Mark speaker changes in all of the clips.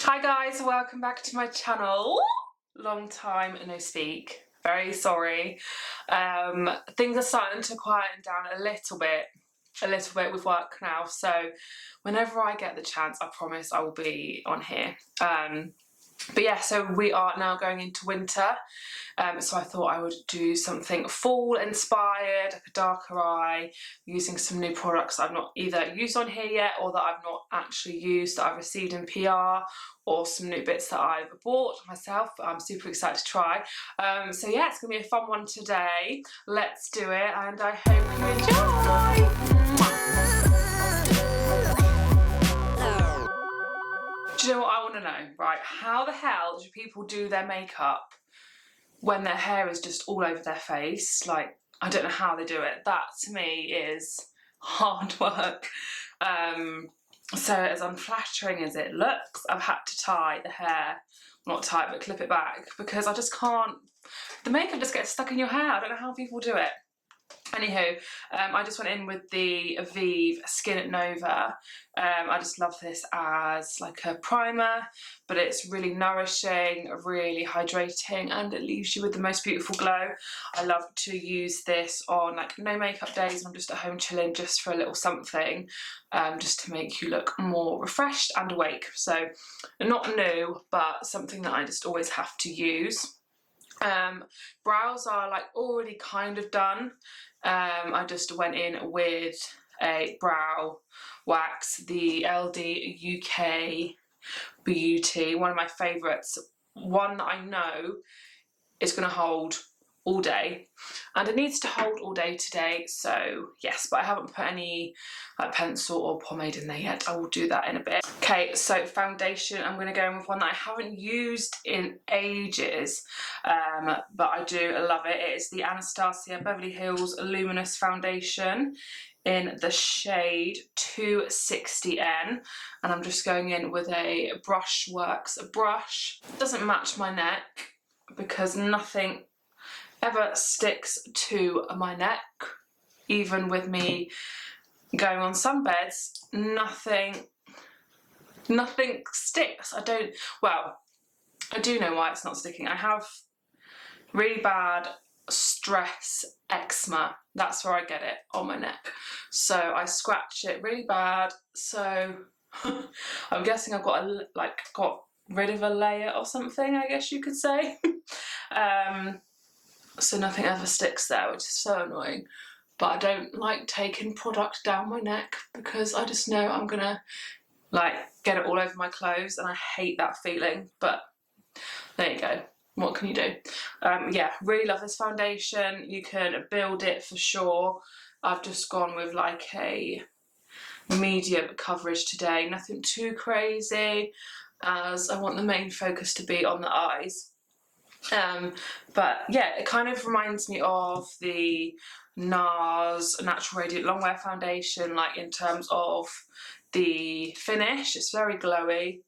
Speaker 1: Hi guys, welcome back to my channel. Long time no speak. Very sorry. Things are starting to quieten down a little bit with work now, so whenever I get the chance, I promise I will be on here. But yeah, so we are now going into winter, so I thought I would do something fall inspired, like a darker eye, using some new products that I've not either used on here yet or that I've not actually used, that I've received in PR, or some new bits that I've bought myself. I'm super excited to try. So yeah, it's gonna be a fun one today. Let's do it, and I hope you enjoy. Do you know what I want to know, right? How the hell do people do their makeup when their hair is just all over their face? Like, I don't know how they do it. That to me is hard work. So as unflattering as it looks, I've had to tie the hair, not tie it, but clip it back, because I just can't, the makeup just gets stuck in your hair. I don't know how people do it. Anywho, I just went in with the Vieve Skin Nova. I just love this as like a primer, but it's really nourishing, really hydrating, and it leaves you with the most beautiful glow. I love to use this on like no makeup days when I'm just at home chilling, just for a little something, just to make you look more refreshed and awake. So not new, but something that I just always have to use. Brows are like already kind of done. I just went in with a brow wax, the LDUK Beauty, one of my favourites, one that I know is going to hold all day, and it needs to hold all day today, so yes, but I haven't put any like pencil or pomade in there yet. I will do that in a bit. Okay, so foundation, I'm going to go in with one that I haven't used in ages, but I do love it. It is the Anastasia Beverly Hills Luminous Foundation in the shade 260N, and I'm just going in with a Brushworks brush. It doesn't match my neck because nothing ever sticks to my neck, even with me going on sunbeds. Nothing sticks. I do know why it's not sticking. I have really bad stress eczema. That's where I get it, on my neck. So I scratch it really bad. So I'm guessing I've got got rid of a layer or something, I guess you could say. So nothing ever sticks there, which is so annoying. But I don't like taking product down my neck because I just know I'm gonna like get it all over my clothes, and I hate that feeling. But there you go. What can you do? Yeah, really love this foundation. You can build it for sure. I've just gone with like a medium coverage today. Nothing too crazy, as I want the main focus to be on the eyes. But yeah, it kind of reminds me of the NARS Natural Radiant Longwear Foundation, like in terms of the finish. It's very glowy.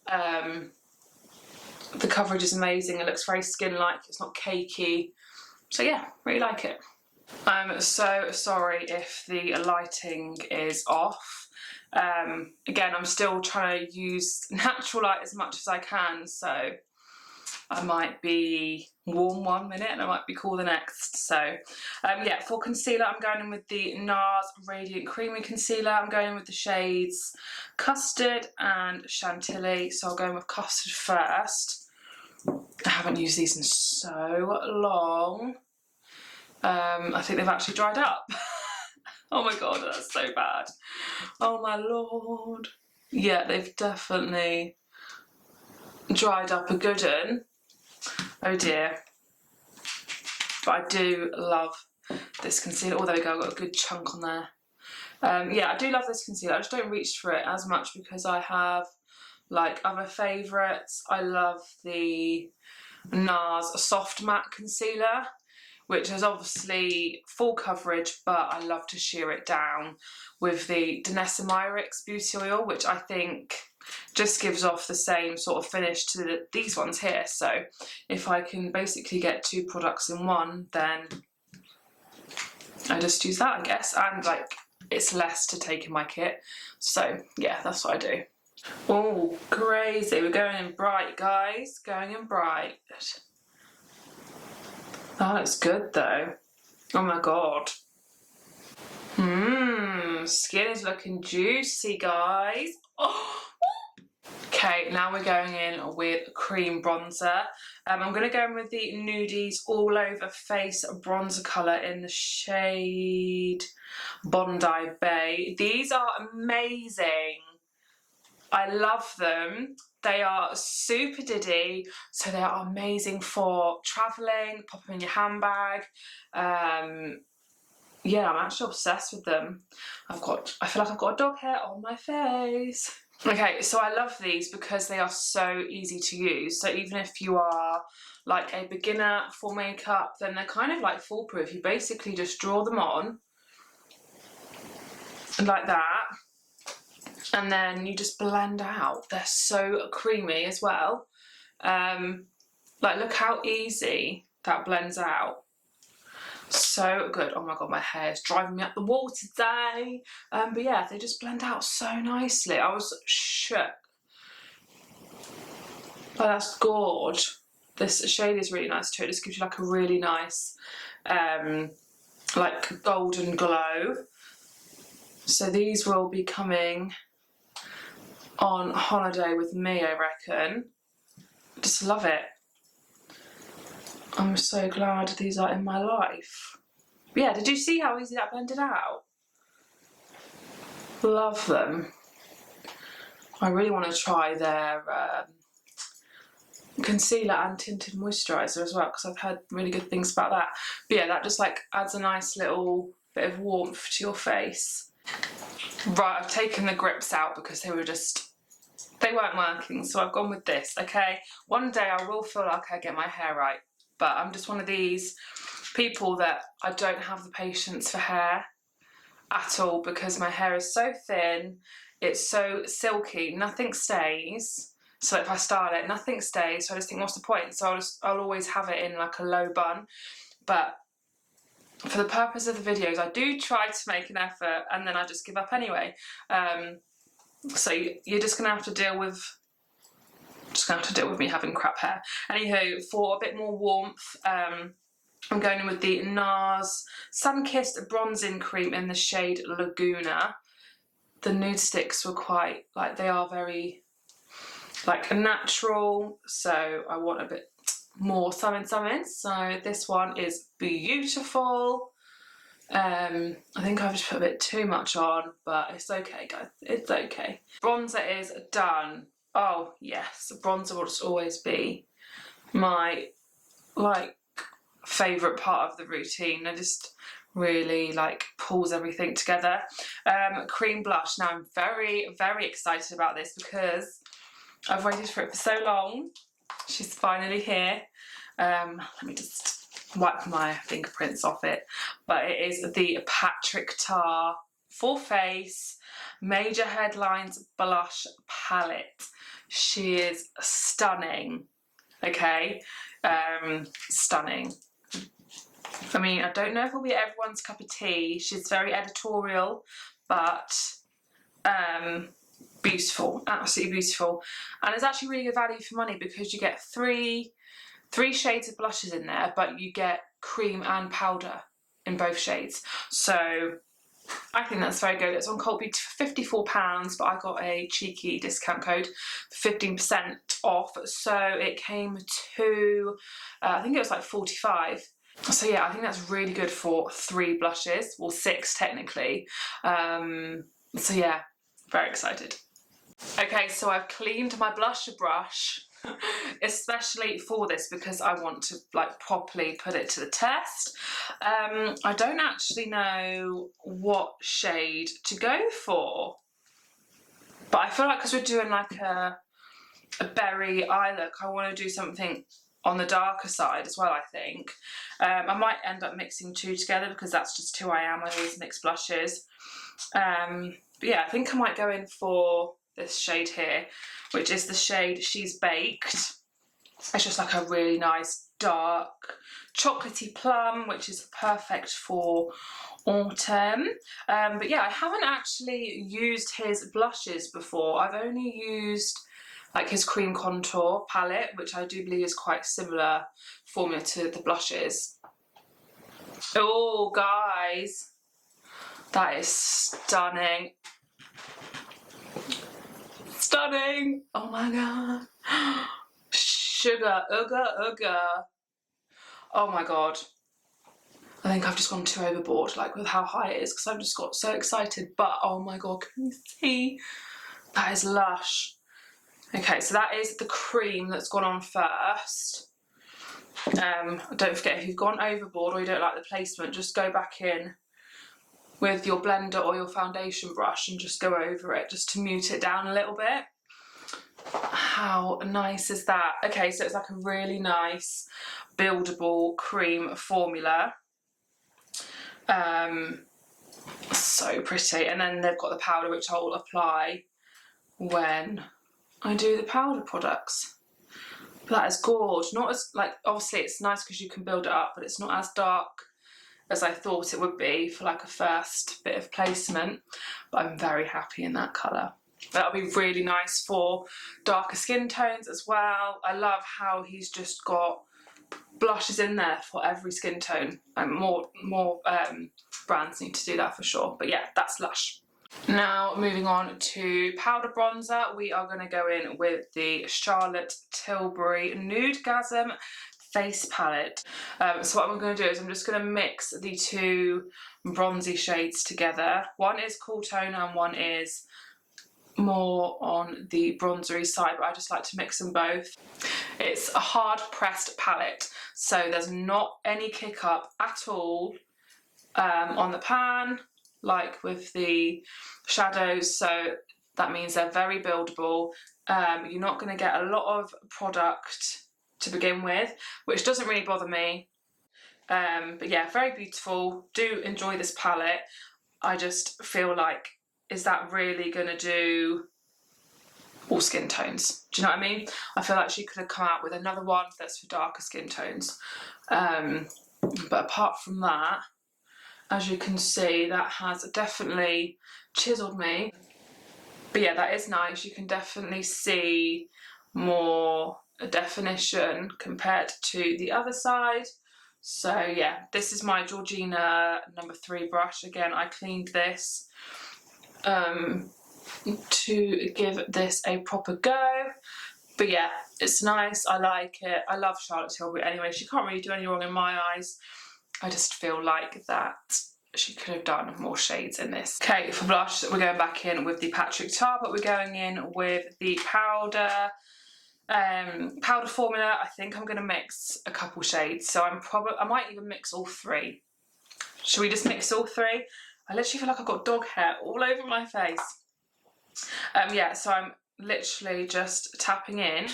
Speaker 1: The coverage is amazing. It looks very skin-like. It's not cakey. So yeah, really like it. I'm so sorry if the lighting is off. Again, I'm still trying to use natural light as much as I can, so I might be warm one minute and I might be cool the next. So yeah, for concealer, I'm going in with the NARS Radiant Creamy Concealer. I'm going in with the shades Custard and Chantilly. So I'll go in with Custard first. I haven't used these in so long. I think they've actually dried up. Oh my god, that's so bad. Oh my lord. Yeah, they've definitely dried up a good one. Oh dear. But I do love this concealer. Oh, there we go, I've got a good chunk on there. Yeah, I do love this concealer. I just don't reach for it as much because I have like other favourites. I love the NARS Soft Matte Concealer, which is obviously full coverage, but I love to sheer it down with the Danessa Myricks Beauty Oil, which I think just gives off the same sort of finish to these ones here. So if I can basically get two products in one, then I just use that, I guess, and like it's less to take in my kit. So yeah, that's what I do. Oh, crazy. We're going in bright, guys. Going in bright. That looks good, though. Oh, my God. Skin is looking juicy, guys. Oh. Okay, now we're going in with cream bronzer. I'm going to go in with the Nudies All Over Face bronzer colour in the shade Bondi Bay. These are amazing. I love them. They are super diddy, so they are amazing for travelling, pop them in your handbag. Yeah, I'm actually obsessed with them. I feel like I've got a dog hair on my face. Okay, so I love these because they are so easy to use. So even if you are like a beginner for makeup, then they're kind of like foolproof. You basically just draw them on like that, and then you just blend out. They're so creamy as well. Like, look how easy that blends out. So good. Oh my God, my hair is driving me up the wall today. But yeah, they just blend out so nicely. I was shook. Oh, that's gorge. This shade is really nice too. It just gives you like a really nice, like golden glow. So these will be coming on holiday with me, I reckon. Just love it. I'm so glad these are in my life. But yeah, did you see how easy that blended out? Love them. I really want to try their concealer and tinted moisturiser as well, because I've heard really good things about that. But yeah, that just like adds a nice little bit of warmth to your face. Right, I've taken the grips out because they weren't working, so I've gone with this, okay? One day I will feel like I get my hair right, but I'm just one of these people that I don't have the patience for hair at all, because my hair is so thin, it's so silky, nothing stays. So if I style it, nothing stays, so I just think, what's the point? So I'll always have it in like a low bun. But for the purpose of the videos, I do try to make an effort, and then I just give up anyway. So you're just gonna have to deal with me having crap hair. Anywho, for a bit more warmth, I'm going in with the NARS Sun-Kissed Bronzing Cream in the shade Laguna. The nude sticks were quite, like, they are very, like, natural, so I want a bit more summing. So this one is beautiful. I think I've just put a bit too much on, but it's okay, guys, it's okay. Bronzer is done. Oh yes, bronzer will just always be my, like, favourite part of the routine. It just really like pulls everything together. Cream blush. Now I'm very, very excited about this because I've waited for it for so long. She's finally here. Let me just wipe my fingerprints off it. But it is the Patrick Tar Full Face Major Headlines Blush Palette. She is stunning. Okay, stunning. I mean, I don't know if it'll be everyone's cup of tea. She's very editorial, but beautiful, absolutely beautiful. And it's actually really good value for money because you get three shades of blushes in there, but you get cream and powder in both shades. So I think that's very good. It's on Cult Beauty for £54, but I got a cheeky discount code for 15% off. So it came to, I think it was like 45. So yeah, I think that's really good for 3 blushes, well 6 technically. So yeah, very excited. Okay, so I've cleaned my blusher brush, especially for this because I want to like properly put it to the test. I don't actually know what shade to go for, but I feel like because we're doing like a berry eye look, I want to do something on the darker side as well, I think. I might end up mixing 2 together because that's just who I am. I always mix blushes. But yeah, I think I might go in for this shade here, which is the shade She's Baked. It's just like a really nice dark chocolatey plum, which is perfect for autumn. But yeah, I haven't actually used his blushes before. I've only used like his cream contour palette, which I do believe is quite similar formula to the blushes. Oh guys, that is stunning. Stunning! Oh my god. Sugar, ooga. Oh my god. I think I've just gone too overboard, like with how high it is, because I've just got so excited. But oh my god, can you see? That is lush. Okay, so that is the cream that's gone on first. Don't forget, if you've gone overboard or you don't like the placement, just go back in with your blender or your foundation brush and just go over it, just to mute it down a little bit. How nice is that? Okay, so it's like a really nice buildable cream formula. So pretty. And then they've got the powder, which I'll apply when I do the powder products. But that is gorgeous. Not as, like, obviously it's nice because you can build it up, but it's not as dark as I thought it would be for like a first bit of placement. But I'm very happy in that colour. That'll be really nice for darker skin tones as well. I love how he's just got blushes in there for every skin tone, and more brands need to do that for sure. But yeah, that's lush. Now moving on to powder bronzer, we are going to go in with the Charlotte Tilbury Nudegasm face palette. So what I'm going to do is I'm just going to mix the two bronzy shades together. One is cool tone and one is more on the bronzery side, but I just like to mix them both. It's a hard pressed palette, so there's not any kick up at all on the pan like with the shadows, so that means they're very buildable. You're not going to get a lot of product to begin with, which doesn't really bother me. But yeah, very beautiful. Do enjoy this palette. I just feel like, is that really going to do all skin tones? Do you know what I mean? I feel like she could have come out with another one that's for darker skin tones. But apart from that, as you can see, that has definitely chiseled me. But yeah, that is nice. You can definitely see more definition compared to the other side. So yeah, this is my Georgina number 3 brush. Again, I cleaned this to give this a proper go. But yeah, it's nice. I like it. I love Charlotte Tilbury anyway. She can't really do any wrong in my eyes. I just feel like that she could have done more shades in this. Okay, for blush, we're going back in with the Patrick Tar, but we're going in with the powder formula. I think I'm going to mix a couple shades, so I might even mix all 3. Should we just mix all 3? I literally feel like I've got dog hair all over my face. Yeah, so I'm literally just tapping in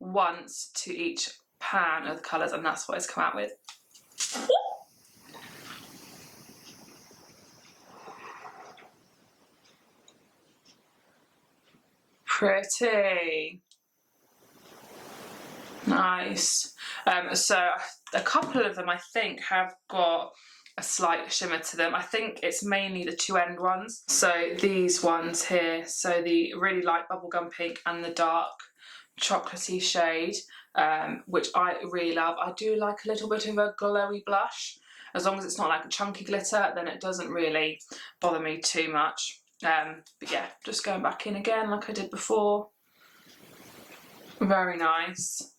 Speaker 1: once to each pan of the colours, and that's what it's come out with. Pretty. Nice. So a couple of them I think have got a slight shimmer to them. I think it's mainly the 2 end ones. So these ones here, so the really light bubblegum pink and the dark chocolatey shade, which I really love. I do like a little bit of a glowy blush. As long as it's not like a chunky glitter, then it doesn't really bother me too much. But yeah, just going back in again like I did before. Very nice.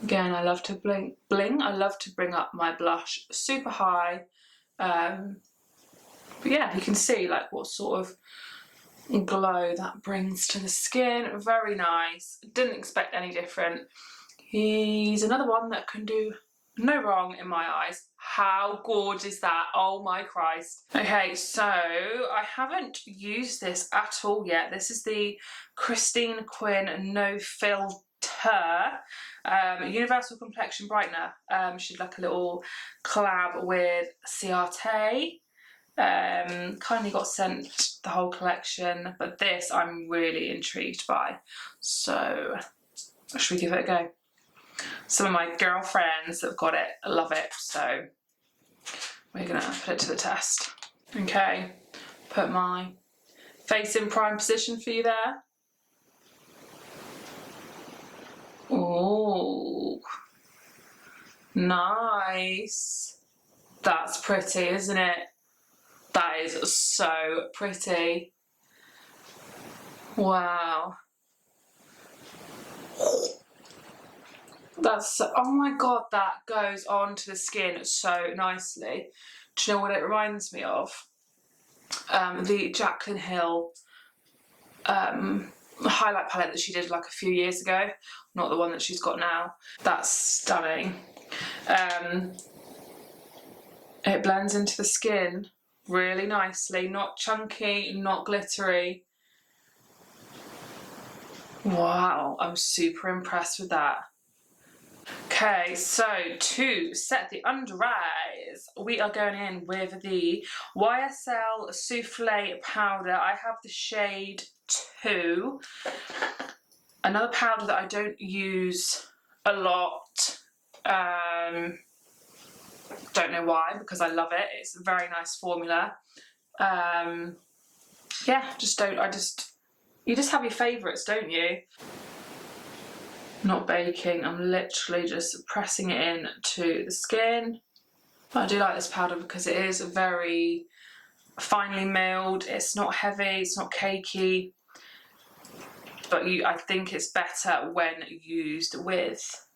Speaker 1: Again, I love to bling. I love to bring up my blush super high. But yeah, you can see like what sort of glow that brings to the skin. Very nice. Didn't expect any different. He's another one that can do no wrong in my eyes. How gorgeous is that? Oh my Christ. Okay, so I haven't used this at all yet. This is the Christine Quinn No Filter Universal Complexion Brightener. She did like a little collab with Ciate. Kindly got sent the whole collection, but this I'm really intrigued by. So should we give it a go? Some of my girlfriends that have got it love it, so we're gonna put it to the test. Okay, put my face in prime position for you there. Oh, nice. That's pretty, isn't it? That is so pretty. Wow. That's, oh my god, that goes onto the skin so nicely. Do you know what it reminds me of? The Jaclyn Hill highlight palette that she did like a few years ago, not the one that she's got now. That's stunning. It blends into the skin really nicely, not chunky, not glittery. Wow, I'm super impressed with that. Okay, so to set the under eyes, we are going in with the YSL Soufflé powder. I have the shade 2. Another powder that I don't use a lot. Don't know why, because I love it. It's a very nice formula. Yeah, you just have your favourites, don't you? Not baking, I'm literally just pressing it in to the skin. I do like this powder because it is very finely milled, it's not heavy, it's not cakey, but I think it's better when used with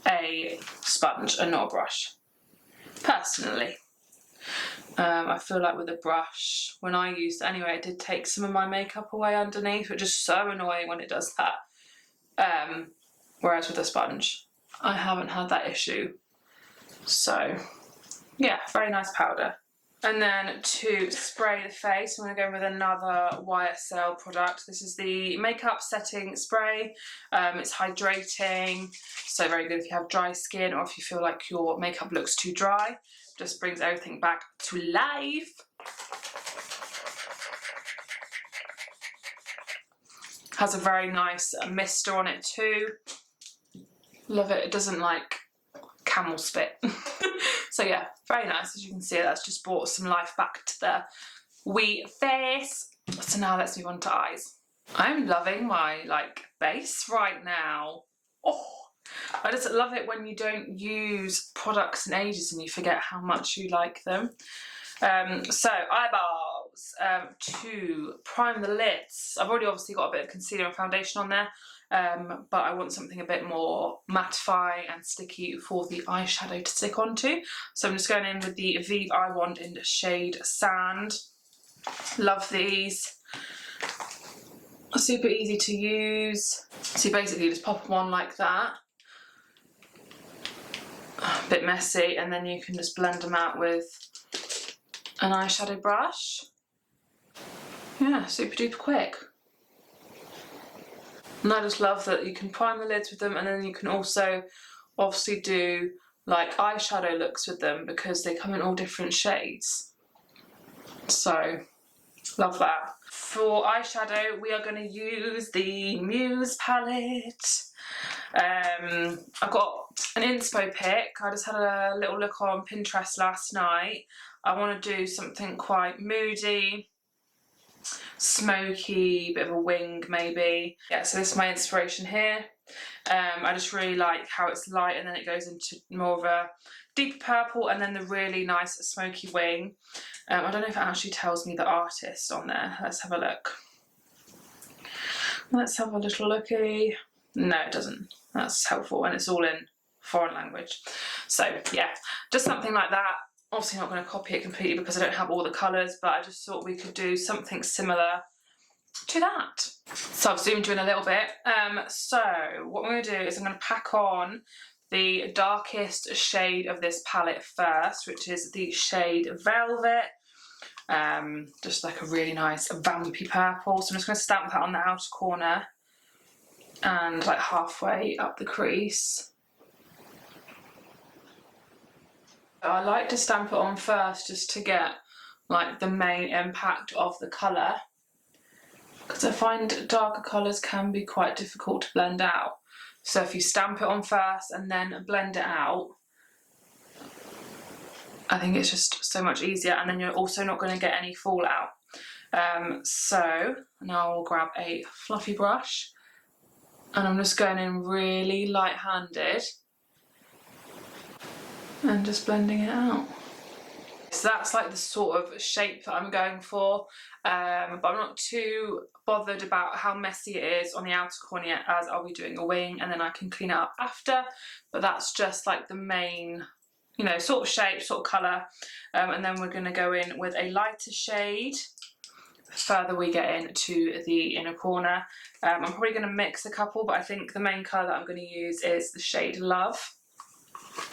Speaker 1: a sponge and not a brush, personally. I feel like with a brush, when I used it anyway, it did take some of my makeup away underneath, which is so annoying when it does that. Whereas with a sponge, I haven't had that issue. So, yeah, very nice powder. And then to spray the face, I'm going to go with another YSL product. This is the Makeup Setting Spray. It's hydrating, so very good if you have dry skin or if you feel like your makeup looks too dry. Just brings everything back to life. Has a very nice mister on it too. Love it. It doesn't like camel spit. So yeah, very nice. As you can see, that's just brought some life back to the wee face. So now let's move on to eyes. I'm loving my base right now. Oh, I just love it when you don't use products in ages and you forget how much you like them. So eyeballs, to prime the lids. I've already obviously got a bit of concealer and foundation on there, but I want something a bit more mattifying and sticky for the eyeshadow to stick onto. So I'm just going in with the Vieve I Want in the shade Sand. Love these. Super easy to use. So you basically just pop them on like that. A bit messy, and then you can just blend them out with an eyeshadow brush. Yeah, super duper quick. And I just love that you can prime the lids with them, and then you can also obviously do like eyeshadow looks with them because they come in all different shades. So, love that. For eyeshadow, we are going to use the Muse palette. I got an inspo pick. I just had a little look on Pinterest last night. I want to do something quite moody, smoky, bit of a wing maybe. Yeah, so this is my inspiration here. I just really like how it's light and then it goes into more of a deeper purple and then the really nice smoky wing. I don't know if it actually tells me the artist on there. Let's have a look. Let's have a little looky. No, it doesn't. That's helpful when it's all in foreign language. So yeah, just something like that. Obviously not going to copy it completely because I don't have all the colours, but I just thought we could do something similar to that. So I've zoomed you in a little bit. So what I'm going to do is I'm going to pack on the darkest shade of this palette first, which is the shade Velvet. Just like a really nice vampy purple. So I'm just going to stamp that on the outer corner and like halfway up the crease. I like to stamp it on first just to get like the main impact of the colour, because I find darker colours can be quite difficult to blend out. So if you stamp it on first and then blend it out, I think it's just so much easier, and then you're also not going to get any fallout. So now I'll grab a fluffy brush and I'm just going in really light-handed and just blending it out. So that's like the sort of shape that I'm going for, but I'm not too bothered about how messy it is on the outer corner yet, as I'll be doing a wing and then I can clean it up after. But that's just like the main, you know, sort of shape, sort of colour, and then we're going to go in with a lighter shade the further we get into the inner corner. I'm probably going to mix a couple, but I think the main colour that I'm going to use is the shade Love,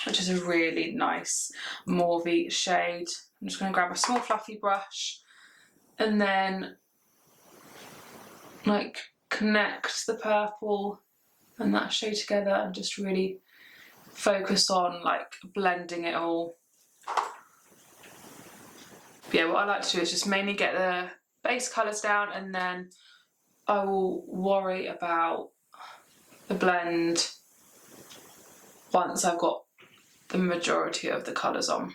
Speaker 1: which is a really nice mauvey shade. I'm just going to grab a small fluffy brush and then like connect the purple and that shade together and just really focus on like blending it all. But yeah, what I like to do is just mainly get the base colours down, and then I will worry about the blend once I've got the majority of the colours on.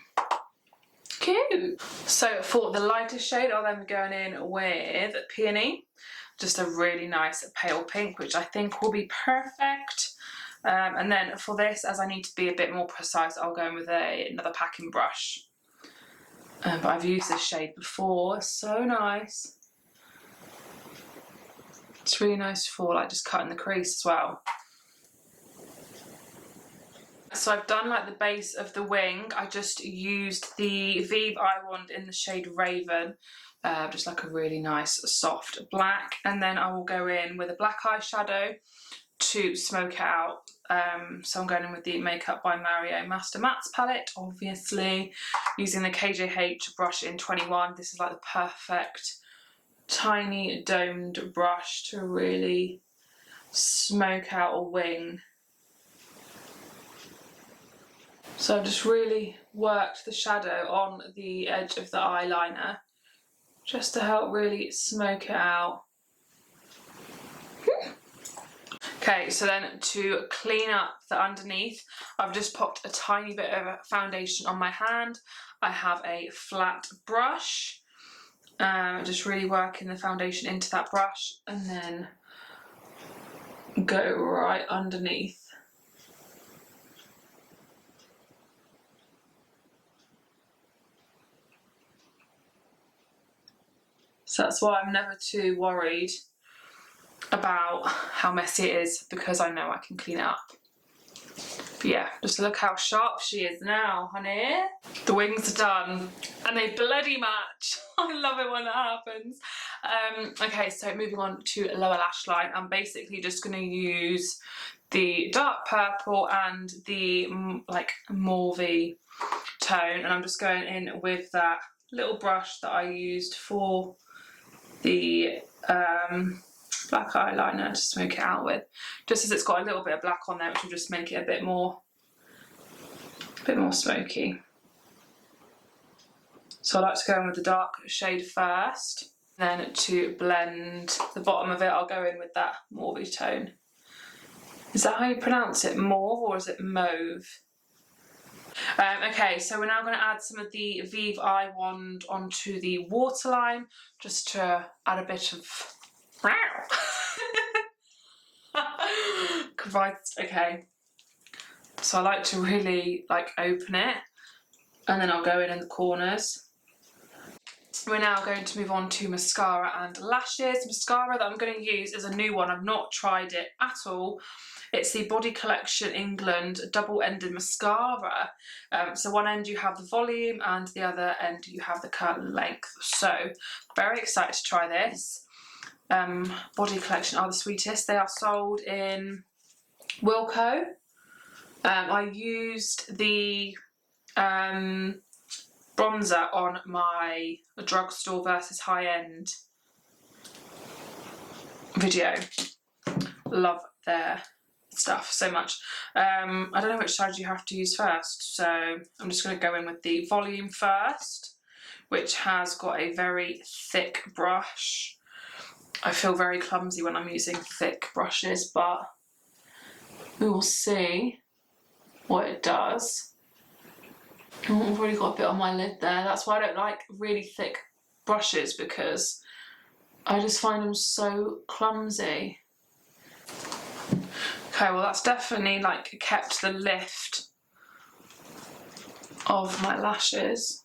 Speaker 1: Cute! So for the lighter shade, I'll then be going in with Peony, just a really nice pale pink, which I think will be perfect. And then for this, as I need to be a bit more precise, I'll go in with another packing brush. But I've used this shade before, so nice. It's really nice for like just cutting the crease as well. So I've done like the base of the wing. I just used the Vieve Eye Wand in the shade Raven, just like a really nice soft black. And then I will go in with a black eyeshadow to smoke it out. So I'm going in with the Makeup by Mario Master Mattes palette, obviously, using the KJH brush in 21. This is like the perfect tiny domed brush to really smoke out a wing. So I've just really worked the shadow on the edge of the eyeliner just to help really smoke it out. Okay, so then to clean up the underneath, I've just popped a tiny bit of foundation on my hand. I have a flat brush, just really working the foundation into that brush and then go right underneath. So that's why I'm never too worried about how messy it is, because I know I can clean it up. But yeah, just look how sharp she is now, honey. The wings are done and they bloody match. I love it when that happens. Okay, so moving on to lower lash line, I'm basically just going to use the dark purple and the like mauvey tone, and I'm just going in with that little brush that I used for the black eyeliner to smoke it out with, just as it's got a little bit of black on there, which will just make it a bit more smoky. So I like to go in with the dark shade first, then to blend the bottom of it I'll go in with that mauvey tone. Is that how you pronounce it, mauve, or is it mauve? Okay, so we're now going to add some of the Vieve Eye Wand onto the waterline, just to add a bit of Christ, okay. So I like to really like open it, and then I'll go in the corners. We're now going to move on to mascara and lashes. Mascara that I'm going to use is a new one. I've not tried it at all. It's the Body Collection England double-ended mascara. So one end you have the volume and the other end you have the curl length. So very excited to try this. Body Collection are the sweetest. They are sold in Wilko. I used the bronzer on my drugstore versus high-end video. Love their stuff so much. I don't know which side you have to use first, so I'm just going to go in with the volume first, which has got a very thick brush. I feel very clumsy when I'm using thick brushes, but We will see what it does. Oh, I've already got a bit on my lid there. That's why I don't like really thick brushes, because I just find them so clumsy. Okay, well that's definitely like kept the lift of my lashes.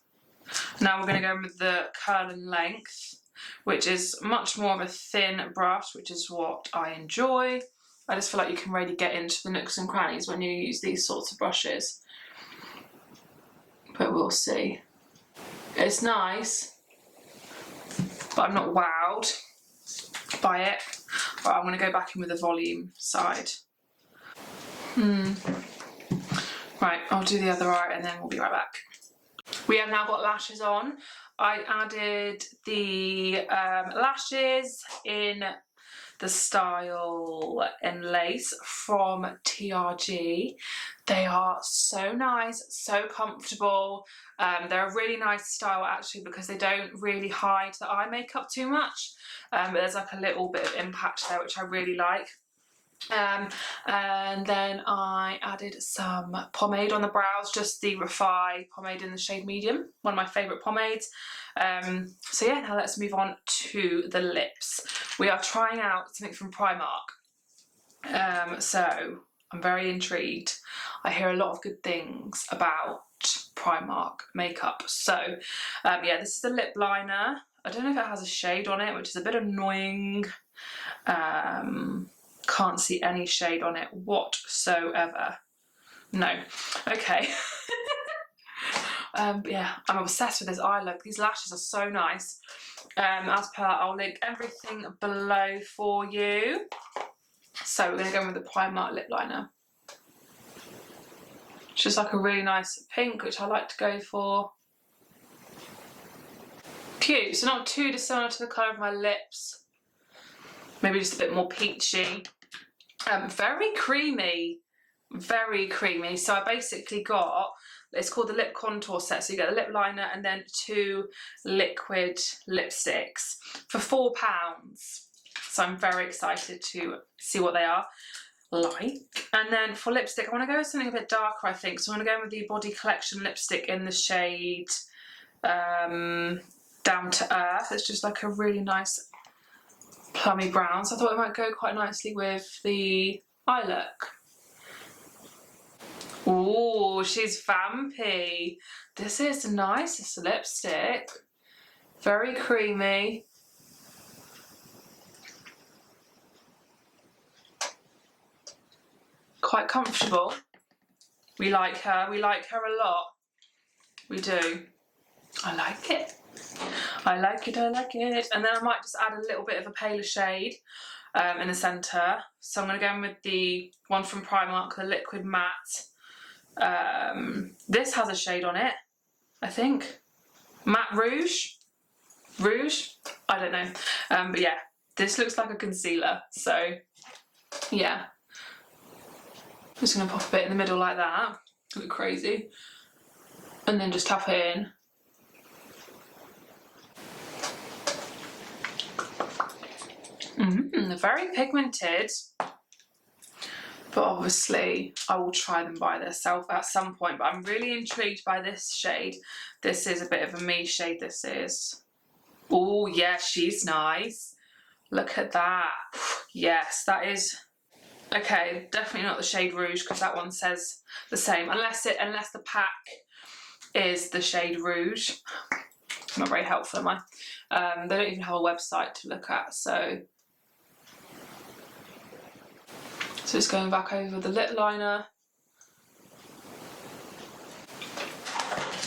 Speaker 1: Now we're going to go with the curl and length, which is much more of a thin brush, which is what I enjoy. I just feel like you can really get into the nooks and crannies when you use these sorts of brushes. But we'll see. It's nice, but I'm not wowed by it. Right, I'm going to go back in with the volume side. Right, I'll do the other eye and then we'll be right back. We have now got lashes on. I added the lashes in the style and lace from TRG. They are so nice, so comfortable. They're a really nice style actually, because they don't really hide the eye makeup too much, but there's like a little bit of impact there, which I really like. And then I added some pomade on the brows, just the Refi pomade in the shade medium, one of my favourite pomades. So yeah, now let's move on to the lips. We are trying out something from Primark, so I'm very intrigued. I hear a lot of good things about Primark makeup. So yeah, this is a lip liner. I don't know if it has a shade on it, which is a bit annoying. Can't see any shade on it whatsoever. No. Okay. But yeah, I'm obsessed with this eye look. These lashes are so nice. As per, I'll link everything below for you. So we're going to go in with the Primark lip liner. It's just like a really nice pink, which I like to go for. Cute. So not too dissimilar to the colour of my lips. Maybe just a bit more peachy. Very creamy, very creamy. So I basically got, it's called the lip contour set. So you get the lip liner and then 2 liquid lipsticks for £4. So I'm very excited to see what they are like. And then for lipstick, I want to go with something a bit darker, I think. So I'm going to go with the Body Collection lipstick in the shade Down to Earth. It's just like a really nice plummy brown, so I thought it might go quite nicely with the eye look. Ooh, she's vampy. This is the nicest lipstick. Very creamy. Quite comfortable. We like her. We like her a lot. We do. I like it. I like it, I like it. And then I might just add a little bit of a paler shade in the centre. So I'm going to go in with the one from Primark, the Liquid Matte. This has a shade on it, I think. Matte Rouge? Rouge? I don't know. But yeah, this looks like a concealer. So yeah. I'm just going to pop a bit in the middle like that. Look crazy. And then just tap it in. Very pigmented, but obviously I will try them by themselves at some point, but I'm really intrigued by this shade. This is a bit of a me shade, this is. Oh yeah, she's nice. Look at that. Yes, that is. Okay, definitely not the shade Rouge, because that one says the same, unless the pack is the shade Rouge. Not very helpful, am I? They don't even have a website to look at, so just going back over the lip liner.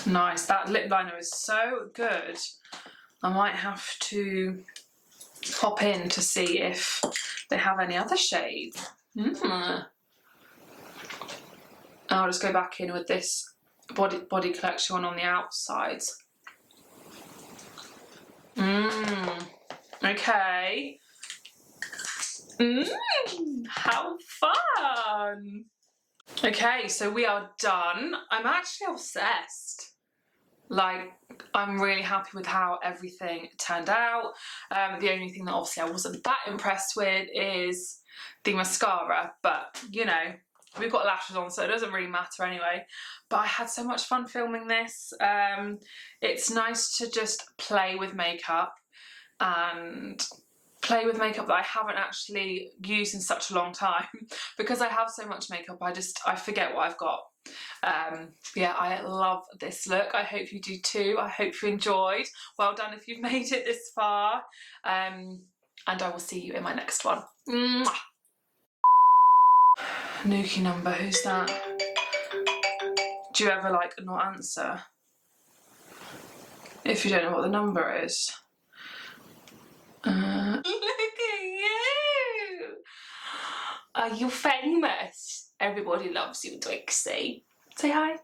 Speaker 1: Nice, that lip liner is so good. I might have to pop in to see if they have any other shades. I'll just go back in with this Body Collection one on the outsides. Okay. How fun! Okay, so we are done. I'm actually obsessed. Like, I'm really happy with how everything turned out. The only thing that obviously I wasn't that impressed with is the mascara, but you know, we've got lashes on, so it doesn't really matter anyway. But I had so much fun filming this. It's nice to just play with makeup, and play with makeup that I haven't actually used in such a long time. Because I have so much makeup, I forget what I've got. Yeah, I love this look. I hope you do too. I hope you enjoyed. Well done if you've made it this far. And I will see you in my next one. Mwah! Nuki number, who's that? Do you ever like not answer if you don't know what the number is? Look at you! Are you famous? Everybody loves you, Twixie. Say hi.